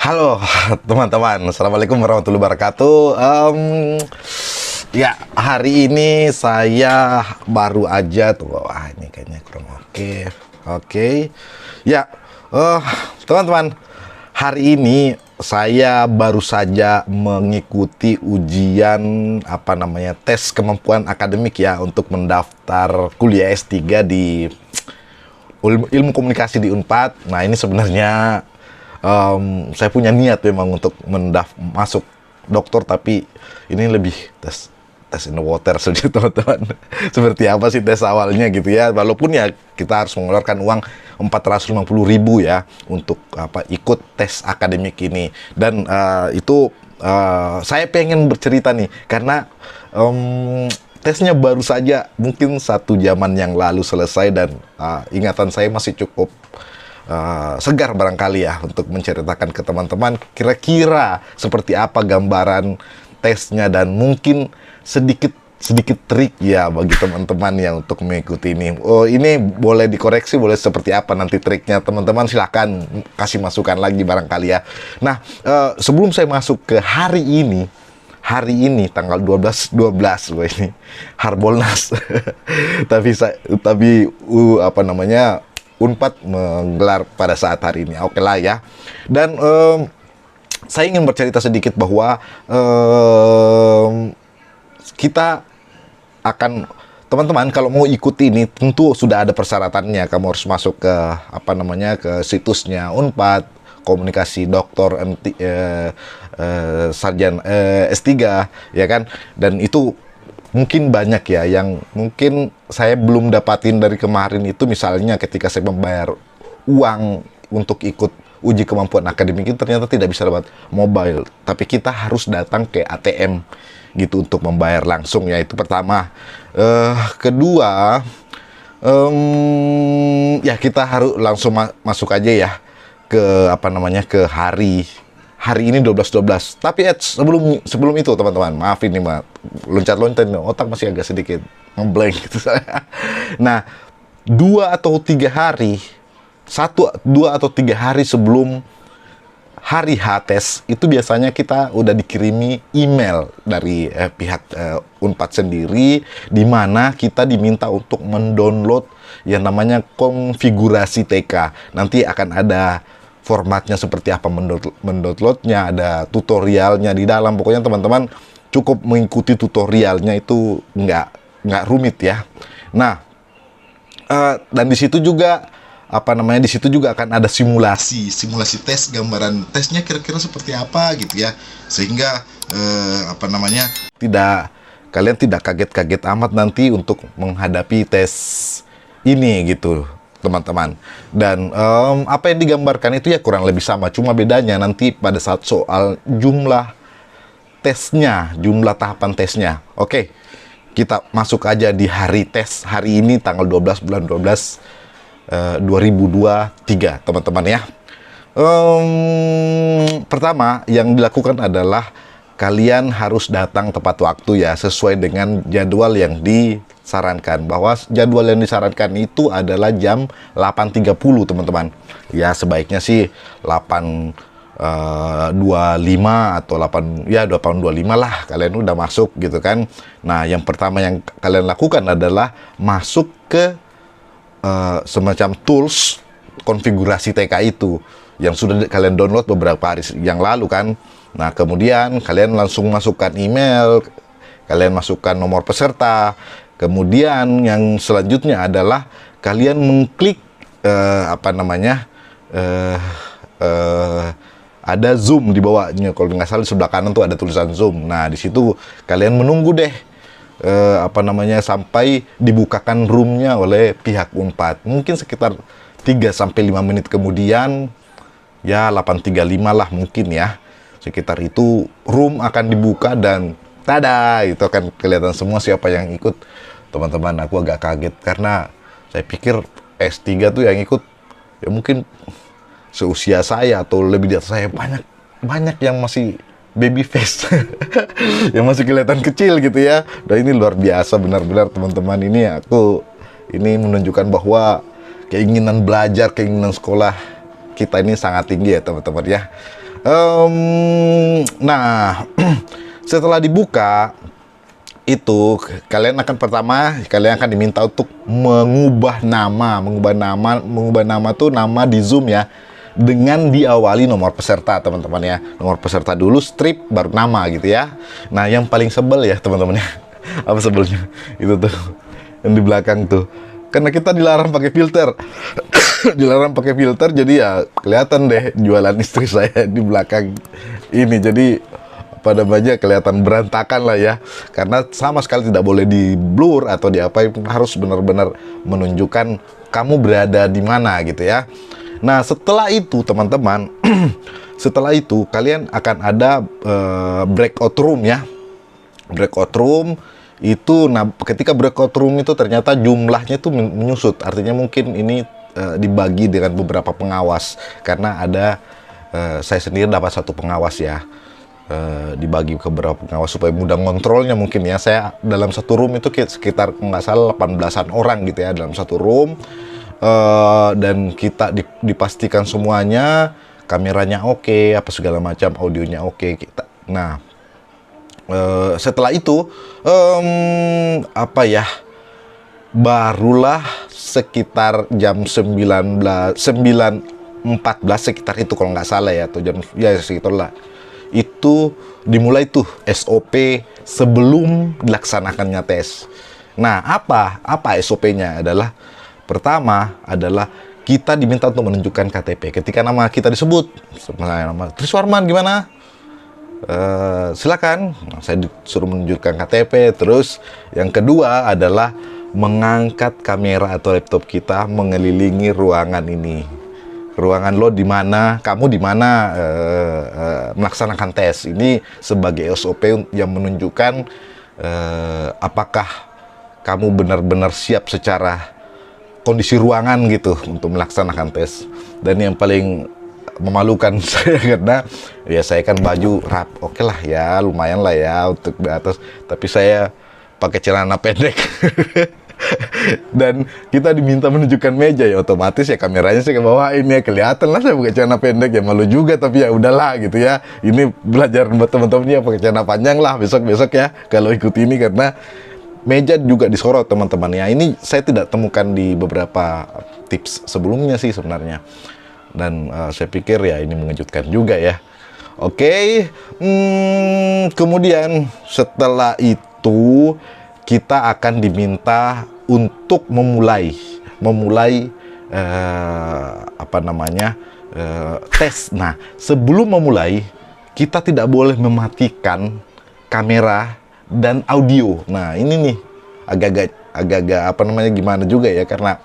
Halo teman-teman, Assalamualaikum warahmatullahi wabarakatuh. Ya, hari ini saya baru aja tuh, wah ini kayaknya kurang oke. Oke, ya, teman-teman, hari ini saya baru saja mengikuti ujian tes kemampuan akademik ya untuk mendaftar kuliah S3 di ilmu komunikasi di Unpad. Nah, ini sebenarnya saya punya niat memang untuk masuk dokter, tapi ini lebih tes in the water saja teman-teman. Seperti apa sih tes awalnya gitu ya, walaupun ya kita harus mengeluarkan uang 450.000 ya untuk ikut tes akademik ini. Dan itu saya pengen bercerita nih karena tesnya baru saja mungkin 1 jaman yang lalu selesai, dan ingatan saya masih cukup segar barangkali ya untuk menceritakan ke teman-teman kira-kira seperti apa gambaran tesnya, dan mungkin sedikit trik ya bagi teman-teman yang untuk mengikuti ini. Oh, ini boleh dikoreksi, boleh seperti apa nanti triknya teman-teman, silahkan kasih masukan lagi barangkali ya. Nah, sebelum saya masuk ke hari ini tanggal 12 loh, ini Harbolnas. tapi Unpad menggelar pada saat hari ini. Oke lah ya. Dan saya ingin bercerita sedikit bahwa kita akan, teman-teman kalau mau ikut ini tentu sudah ada persyaratannya. Kamu harus masuk ke ke situsnya Unpad, komunikasi doktor sarjana S3 ya kan. Dan itu mungkin banyak ya yang mungkin saya belum dapatin dari kemarin itu, misalnya ketika saya membayar uang untuk ikut uji kemampuan akademik itu ternyata tidak bisa lewat mobile, tapi kita harus datang ke ATM gitu untuk membayar langsung ya. Itu pertama. Kedua, ya kita harus langsung masuk aja ya ke ke hari ini 12.12. Tapi sebelum itu teman-teman, maaf ini loncat-loncat, otak masih agak sedikit ngeblank gitu saya. Nah, 2 atau 3 hari sebelum hari H tes itu biasanya kita udah dikirimi email dari pihak Unpad sendiri, di mana kita diminta untuk mendownload yang namanya konfigurasi TK. Nanti akan ada formatnya seperti apa mendownloadnya, ada tutorialnya di dalam. Pokoknya teman-teman cukup mengikuti tutorialnya, itu nggak rumit ya. Nah, dan di situ juga di situ juga akan ada simulasi tes, gambaran tesnya kira-kira seperti apa gitu ya, sehingga kalian tidak kaget-kaget amat nanti untuk menghadapi tes ini gitu teman-teman. Dan apa yang digambarkan itu ya kurang lebih sama, cuma bedanya nanti pada saat soal jumlah tahapan tesnya. Oke, kita masuk aja di hari tes hari ini tanggal 12 bulan 12 2023 teman-teman ya. Pertama yang dilakukan adalah kalian harus datang tepat waktu ya, sesuai dengan jadwal yang disarankan. Bahwa jadwal yang disarankan itu adalah jam 8.30 teman-teman. Ya sebaiknya sih 8.25 atau 8.25 lah kalian udah masuk gitu kan. Nah, yang pertama yang kalian lakukan adalah masuk ke semacam tools konfigurasi TK itu yang sudah kalian download beberapa hari yang lalu kan. Nah, kemudian kalian langsung masukkan email, kalian masukkan nomor peserta. Kemudian yang selanjutnya adalah kalian mengklik ada Zoom di bawahnya. Kalau nggak salah di sebelah kanan tuh ada tulisan Zoom. Nah, di situ kalian menunggu deh sampai dibukakan roomnya oleh pihak Unpad. Mungkin sekitar 3-5 menit kemudian, ya 8.35 lah mungkin ya, sekitar itu room akan dibuka dan tada, itu akan kelihatan semua siapa yang ikut. Teman-teman, aku agak kaget karena saya pikir S3 tuh yang ikut ya mungkin seusia saya atau lebih di atas saya. Banyak yang masih baby face yang masih kelihatan kecil gitu ya. Dan ini luar biasa benar-benar teman-teman. Ini menunjukkan bahwa keinginan belajar, keinginan sekolah kita ini sangat tinggi ya teman-teman ya. Nah, setelah dibuka itu kalian akan diminta untuk mengubah nama tuh nama di Zoom ya, dengan diawali nomor peserta teman-teman ya. Nomor peserta dulu, strip, baru nama gitu ya. Nah, yang paling sebel ya teman-teman ya, apa sebelnya itu tuh yang di belakang tuh, karena kita dilarang pakai filter. Dilarang pakai filter, jadi ya kelihatan deh jualan istri saya di belakang ini. Jadi pada namanya kelihatan berantakan lah ya, karena sama sekali tidak boleh di blur atau diapain, harus benar-benar menunjukkan kamu berada di mana gitu ya. Nah, setelah itu teman-teman, setelah itu kalian akan ada breakout room ya. Breakout room itu, nah ketika breakout room itu ternyata jumlahnya itu menyusut, artinya mungkin ini dibagi dengan beberapa pengawas, karena ada saya sendiri dapat satu pengawas ya. Dibagi ke beberapa pengawas supaya mudah ngontrolnya mungkin ya. Saya dalam satu room itu sekitar nggak salah 18-an orang gitu ya dalam satu room, dan kita dipastikan semuanya kameranya oke, apa segala macam, audionya oke kita. Nah, setelah itu barulah sekitar jam 9:14 sekitar itu kalau nggak salah ya, atau jam ya sekitar lah, itu dimulai tuh SOP sebelum dilaksanakannya tes. Nah, apa SOP-nya adalah, pertama adalah kita diminta untuk menunjukkan KTP. Ketika nama kita disebut, nama Triswarman gimana? Silakan. Nah, saya disuruh menunjukkan KTP. Terus yang kedua adalah mengangkat kamera atau laptop kita mengelilingi ruangan ini. Ruangan lo di mana, kamu di mana melaksanakan tes. Ini sebagai SOP yang menunjukkan apakah kamu benar-benar siap secara kondisi ruangan gitu untuk melaksanakan tes. Dan yang paling memalukan saya, karena ya saya kan baju rap, oke lah ya, lumayan lah ya untuk di atas, tapi saya pakai celana pendek. Dan kita diminta menunjukkan meja ya, otomatis ya kameranya saya ke bawah ini ya, kelihatan lah saya pakai celana pendek ya, malu juga, tapi ya udahlah gitu ya. Ini belajar buat teman-teman ya, pakai celana panjang lah besok ya kalau ikut ini, karena meja juga disorot teman-teman ya. Ini saya tidak temukan di beberapa tips sebelumnya sih sebenarnya, dan saya pikir ya ini mengejutkan juga ya. Oke, kemudian setelah itu kita akan diminta untuk memulai tes. Nah, sebelum memulai kita tidak boleh mematikan kamera dan audio. Nah, ini nih agak-agak gimana juga ya, karena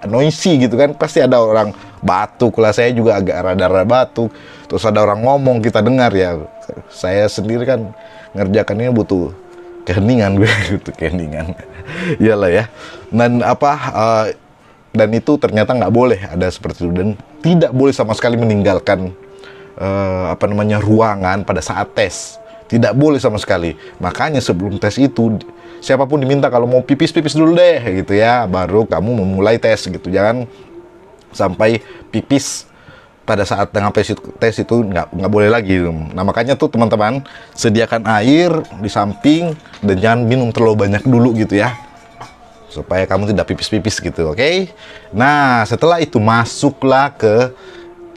noisy gitu kan, pasti ada orang batuk lah, saya juga agak rada-rada batuk, terus ada orang ngomong kita dengar ya. Saya sendiri kan ngerjakannya butuh keheningan gue gitu, keheningan. Iyalah ya. Dan dan itu ternyata nggak boleh ada seperti itu, dan tidak boleh sama sekali meninggalkan ruangan pada saat tes. Tidak boleh sama sekali. Makanya sebelum tes itu siapapun diminta kalau mau pipis dulu deh gitu ya, baru kamu memulai tes gitu. Jangan sampai pipis pada saat tengah tes itu nggak boleh lagi. Nah, makanya tuh teman-teman, sediakan air di samping dan jangan minum terlalu banyak dulu gitu ya, supaya kamu tidak pipis gitu, oke? Nah, setelah itu masuklah ke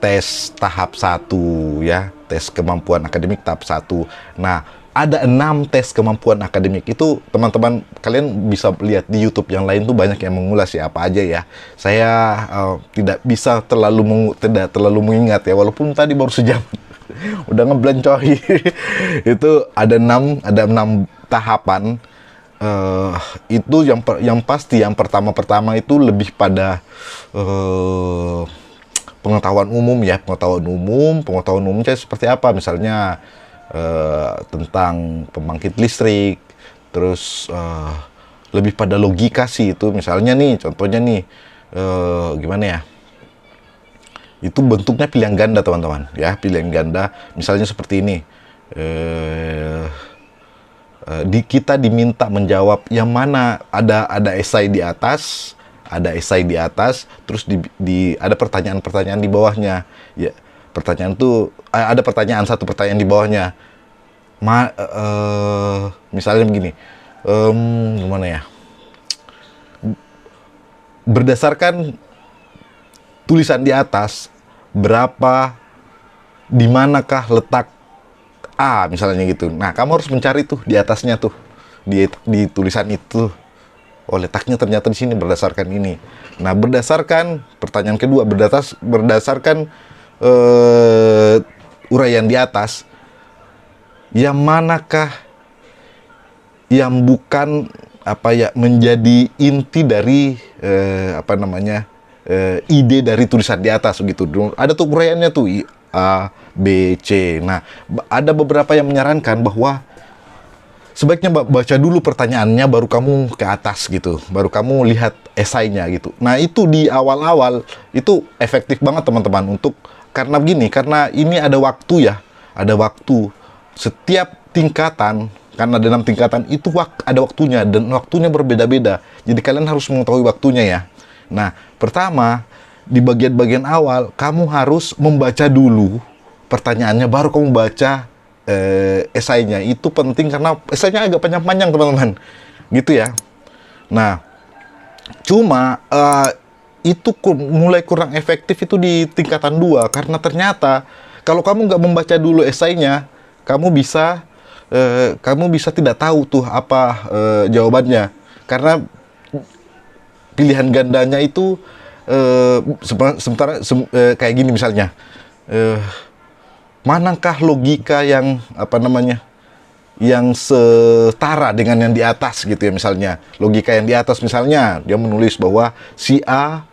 tes tahap 1 ya, tes kemampuan akademik tahap 1. Nah, ada 6 tes kemampuan akademik itu teman-teman, kalian bisa lihat di YouTube yang lain tuh banyak yang mengulas ya apa aja ya. Saya tidak bisa terlalu mengingat ya, walaupun tadi baru sejam udah ngeblank coy. Itu ada 6 tahapan. Itu yang pasti yang pertama itu lebih pada pengetahuan umum ya, pengetahuan umumnya seperti apa, misalnya tentang pembangkit listrik, terus lebih pada logika sih itu, misalnya nih contohnya nih gimana ya, itu bentuknya pilihan ganda teman-teman ya, pilihan ganda misalnya seperti ini. Kita diminta menjawab yang mana ada esai di atas, terus ada pertanyaan-pertanyaan di bawahnya ya. pertanyaan tuh ada pertanyaan, satu pertanyaan di bawahnya. Misalnya begini, gimana ya? Berdasarkan tulisan di atas, di manakah letak A misalnya gitu. Nah, kamu harus mencari tuh di atasnya tuh, di tulisan itu. Oh, letaknya ternyata di sini berdasarkan ini. Nah, berdasarkan pertanyaan kedua, berdasarkan uraian di atas, yang manakah yang bukan menjadi inti dari ide dari tulisan di atas gitu. Ada tuh uraiannya tuh A, B, C. Nah, ada beberapa yang menyarankan bahwa sebaiknya baca dulu pertanyaannya baru kamu ke atas gitu. Baru kamu lihat esainya gitu. Nah, itu di awal-awal itu efektif banget teman-teman karena ini ada waktu ya. Ada waktu. Setiap tingkatan, karena ada 6 tingkatan, itu ada waktunya, dan waktunya berbeda-beda. Jadi kalian harus mengetahui waktunya ya. Nah, pertama, di bagian-bagian awal, kamu harus membaca dulu pertanyaannya, baru kamu baca esainya. Itu penting karena esainya agak panjang-panjang teman-teman. Gitu ya. Nah, cuma itu mulai kurang efektif itu di tingkatan 2, karena ternyata kalau kamu nggak membaca dulu esainya, kamu bisa tidak tahu tuh apa jawabannya, karena pilihan gandanya itu kayak gini misalnya, manakah logika yang yang setara dengan yang di atas gitu ya. Misalnya logika yang di atas, misalnya dia menulis bahwa si A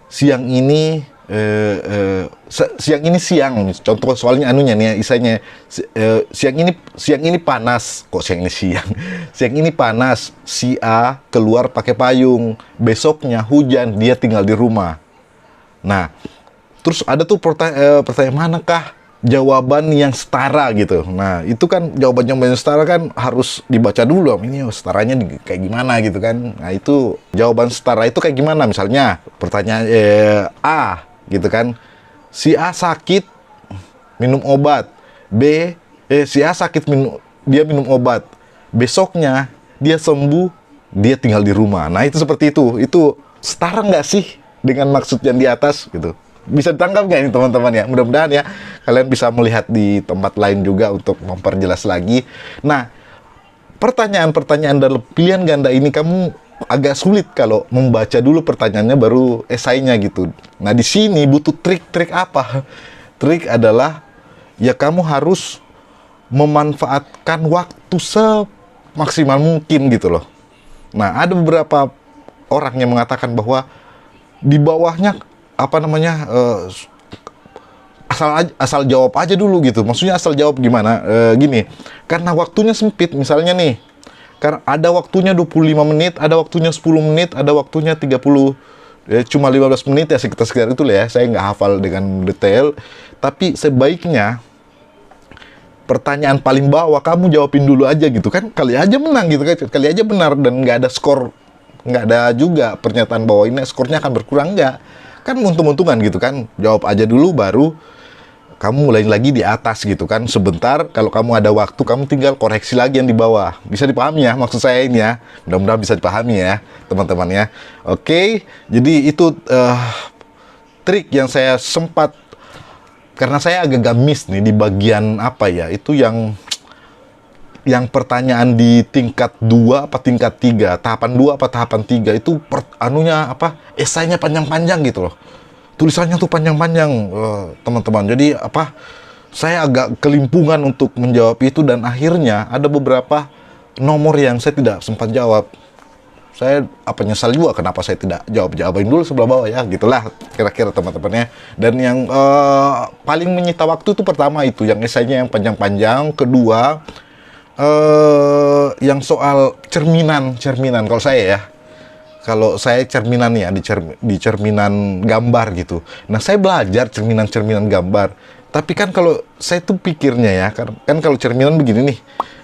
siang ini contoh soalnya anunya nih ya, isanya siang ini panas, kok siang ini panas, si A keluar pakai payung, besoknya hujan, dia tinggal di rumah. Nah, terus ada tuh pertanyaan, manakah jawaban yang setara gitu. Nah, itu kan jawaban yang setara kan harus dibaca dulu. Ini setaranya kayak gimana gitu kan. Nah, itu jawaban setara itu kayak gimana? Misalnya pertanyaan A gitu kan. Si A sakit, minum obat. Si A sakit, dia minum obat. Besoknya dia sembuh, dia tinggal di rumah. Nah, itu seperti itu. Itu setara nggak sih dengan maksud yang di atas gitu? Bisa ditangkap nggak ini teman-teman ya? Mudah-mudahan ya kalian bisa melihat di tempat lain juga untuk memperjelas lagi. Nah, pertanyaan-pertanyaan dalam pilihan ganda ini kamu agak sulit kalau membaca dulu pertanyaannya baru esainya gitu. Nah, di sini butuh trik-trik apa? Trik adalah ya kamu harus memanfaatkan waktu semaksimal mungkin gitu loh. Nah, ada beberapa orang yang mengatakan bahwa di bawahnya asal jawab aja dulu gitu. Maksudnya asal jawab gimana? Gini, karena waktunya sempit misalnya nih. Karena ada waktunya 25 menit, ada waktunya 10 menit, ada waktunya 30, cuma 15 menit ya, sekitar itu lah ya. Saya nggak hafal dengan detail. Tapi sebaiknya pertanyaan paling bawah kamu jawabin dulu aja gitu kan. Kali aja menang gitu kan. Kali aja benar dan nggak ada skor. Nggak ada juga pernyataan bahwa ini skornya akan berkurang, nggak. Kan untung-untungan gitu kan, jawab aja dulu baru kamu mulai lagi di atas gitu kan. Sebentar, kalau kamu ada waktu kamu tinggal koreksi lagi yang di bawah. Bisa dipahami ya maksud saya ini ya, mudah-mudahan bisa dipahami ya teman-teman ya. Oke, jadi itu trik yang saya sempat, karena saya agak miss nih di bagian itu yang pertanyaan di tingkat 2 apa tingkat 3, tahapan 2 apa tahapan 3 itu esainya panjang-panjang gitu loh. Tulisannya tuh panjang-panjang, teman-teman. Jadi saya agak kelimpungan untuk menjawab itu, dan akhirnya ada beberapa nomor yang saya tidak sempat jawab. Saya nyesal juga kenapa saya tidak jawabin dulu sebelah bawah ya, gitulah kira-kira teman-temannya. Dan yang paling menyita waktu itu pertama itu yang esainya yang panjang-panjang, kedua yang soal cerminan kalau saya cerminan ya, di cerminan gambar gitu. Nah, saya belajar cerminan gambar, tapi kan kalau saya tuh pikirnya ya, kan kalau cerminan begini nih,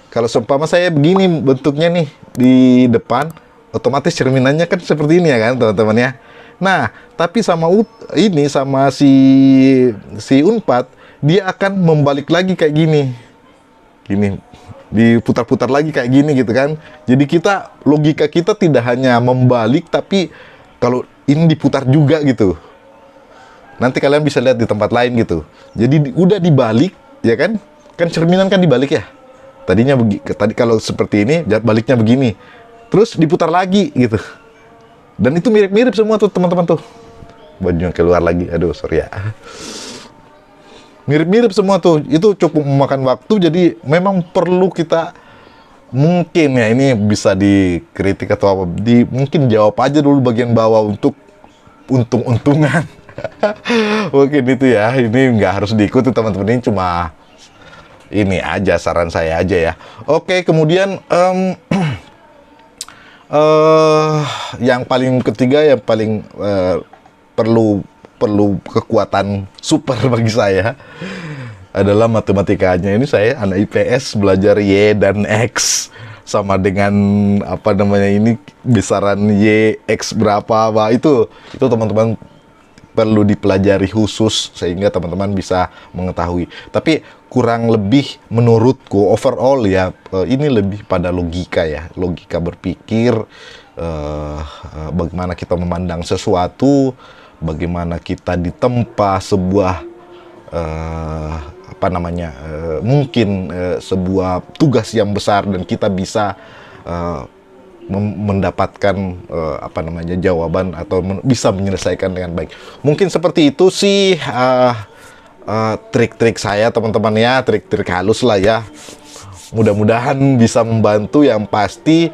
kalau seumpama saya begini bentuknya nih di depan, otomatis cerminannya kan seperti ini ya kan teman-teman ya. Nah, tapi sama ini sama si Unpad, dia akan membalik lagi kayak gini. Gini, diputar-putar lagi kayak gini gitu kan. Jadi logika kita tidak hanya membalik, tapi kalau ini diputar juga gitu. Nanti kalian bisa lihat di tempat lain gitu. Jadi udah dibalik, ya kan? Kan cerminan kan dibalik ya. Tadi kalau seperti ini, baliknya begini. Terus diputar lagi gitu. Dan itu mirip-mirip semua tuh teman-teman tuh. Bajunya keluar lagi. Aduh, sorry ya. Mirip-mirip semua tuh. Itu cukup memakan waktu, jadi memang perlu kita, mungkin ya ini bisa dikritik atau apa, mungkin jawab aja dulu bagian bawah untuk untung-untungan. Mungkin itu ya, ini nggak harus diikuti teman-teman, ini cuma ini aja, saran saya aja ya. Oke, kemudian yang paling ketiga, yang paling perlu kekuatan super bagi saya adalah matematikanya. Ini saya anak IPS, belajar Y dan X sama dengan apa namanya ini, besaran Y X berapa, wah itu teman-teman perlu dipelajari khusus sehingga teman-teman bisa mengetahui. Tapi kurang lebih menurutku overall ya, ini lebih pada logika ya, logika berpikir, bagaimana kita memandang sesuatu, bagaimana kita ditempa sebuah apa namanya, mungkin sebuah tugas yang besar dan kita bisa mendapatkan apa namanya, jawaban atau bisa menyelesaikan dengan baik. Mungkin seperti itu sih trik-trik saya teman-teman ya, trik-trik halus lah ya. Mudah-mudahan bisa membantu. Yang pasti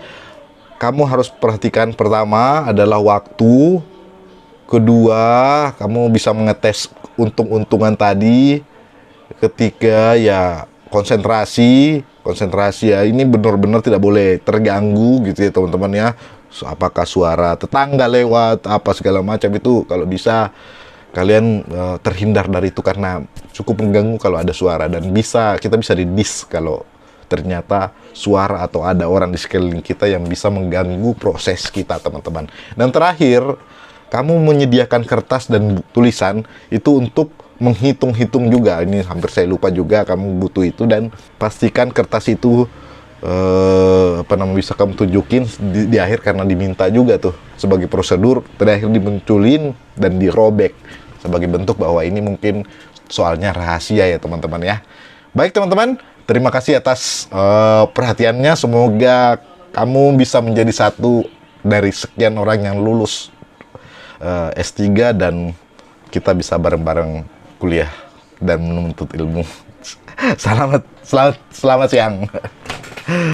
kamu harus perhatikan, pertama adalah waktu, kedua kamu bisa mengetes untung-untungan tadi, ketiga ya konsentrasi ya, ini benar-benar tidak boleh terganggu gitu ya teman-teman ya. Apakah suara tetangga lewat apa segala macam, itu kalau bisa kalian terhindar dari itu, karena cukup mengganggu kalau ada suara, dan kita bisa didis kalau ternyata suara atau ada orang di sekeliling kita yang bisa mengganggu proses kita teman-teman. Dan terakhir, kamu menyediakan kertas dan tulisan itu untuk menghitung-hitung juga. Ini hampir saya lupa juga, kamu butuh itu, dan pastikan kertas itu apa namanya, bisa kamu tunjukin di akhir, karena diminta juga tuh sebagai prosedur terakhir, dimunculin dan dirobek sebagai bentuk bahwa ini mungkin soalnya rahasia ya teman-teman ya. Baik teman-teman, terima kasih atas perhatiannya. Semoga kamu bisa menjadi satu dari sekian orang yang lulus S3 dan kita bisa bareng-bareng kuliah dan menuntut ilmu. Selamat siang.